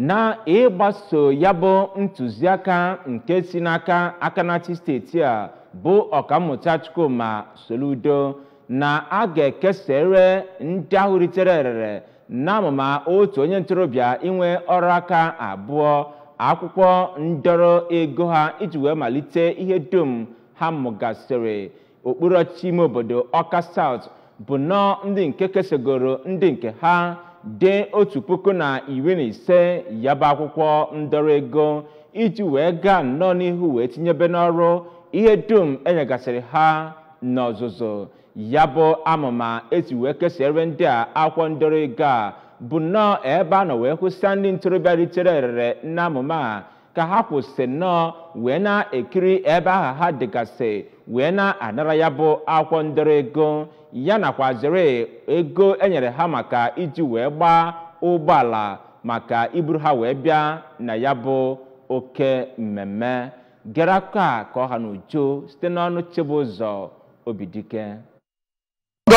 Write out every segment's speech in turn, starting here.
na ịgbaso ya bụ ntụziaka nke si n'aka Akanachi steeti a bụ ọkammụta Chukwuma Soludo na a ga-ekesere ndị ahụ ritere erere n'amụma otu onye ntorobịa inwe ọrụ aka abụọ akwụkwọ ndọrọ ego ha iji wee malite ihe dum ha mụgasịrị. Okpuru ọchịchị ime obodo Ọka South bụ nọọ ndị nke kesegoro ndị nke ha dị 1,015 ya bụ akwụkwọ ndọrọ ego iji wee gaa nnọọ n'ihu wee tinyebe n'ọrụ ihe dum enyegasịrị ha n'ọzụzụ. Ya bụ amụma esi wee kesere ndị a akwụkwọ ndọrọ ego a bụ nnọọ ebe a nọ wee kwụsịa ndị ntorobịa ritere erere n'amụma a ka ha kwụsị nnọọ wee na-ekiri ebe aha ha dịgasị wee na-anara ya bụ akwụkwọ ndọrọ ego ya nakwa zere ego enyere ha maka iji wee gbaa ụgbọala maka iburu ha wee bịa na ya bụ oke mmemme. Gere aka ka ọha n'uju site n'ọnụ Chibụzọ Obidike.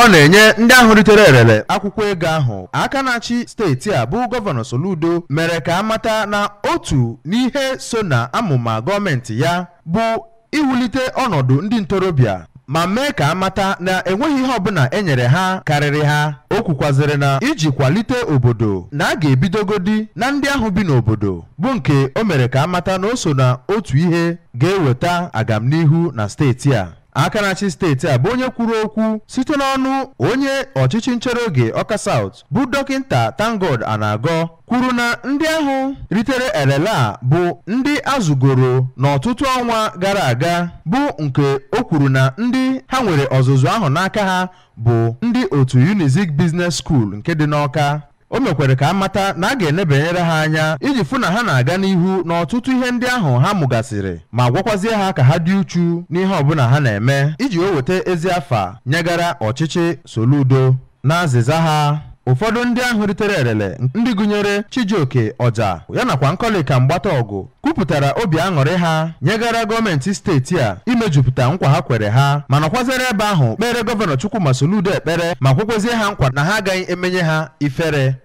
Ọ na-enye ndị ahụ ritere erere akwụkwọ ego ahụ, Akanachi steeti a bụ gọvanọ Soludo mere ka amata na otu n'ihe so na amụma gọọmenti ya bụ iwulite ọnọdụ ndị ntorobịa ma mee ka amata na enweghị ihe ọbụla enyere ha karịrị ha. O kwukwazịrị na iji kwalite obodo na a ga-ebidogodi na ndị ahụ bi n'obodo bụ nke o mere ka amata na o so na otu ihe ga-eweta agamnihu na steeti a. Akanachi steeti a bụ onye kwuru okwu site n'ọnụ onye ọchịchị nchere oge Ọka South bụ dọkịnta Tangod Anagọ kwuru na ndị ahụ ritere elele a bụ ndị azụgoro n'ọtụtụ ọnwa gara aga bụ nke o kwuru na ndị ha nwere ọzụzụ ahụ n'aka ha bụ ndị otu Unizik Business School nke dị n'Ọka. O mekwere ka amata na a ga-enebanyere ha anya iji fụ na ha na-aga n'ihu n'ọtụtụ ihe ndị ahụ ha mụgasịrị ma gwakwazie ha ka ha dị uchu n'ihe ọbụla ha na-eme iji weweta ezi afa nyegara ọchịchị Soludo. N'azịza ha, ụfọdụ ndị ahụ ritere erele ndị gụnyere Chijioke Ọja ya nakwa Nkọlịka Mgbata Ọgụ kwupụtara obi aṅụrị ha nyegara gọọmenti steeti a imejupụta nkwa ha kwere ha ma nọkwazere ebe ahụ kpere gọvanọ Chukwuma Soludo ekpere ma kwekwezie ha nkwa na ha agaghị emenye ha ifere.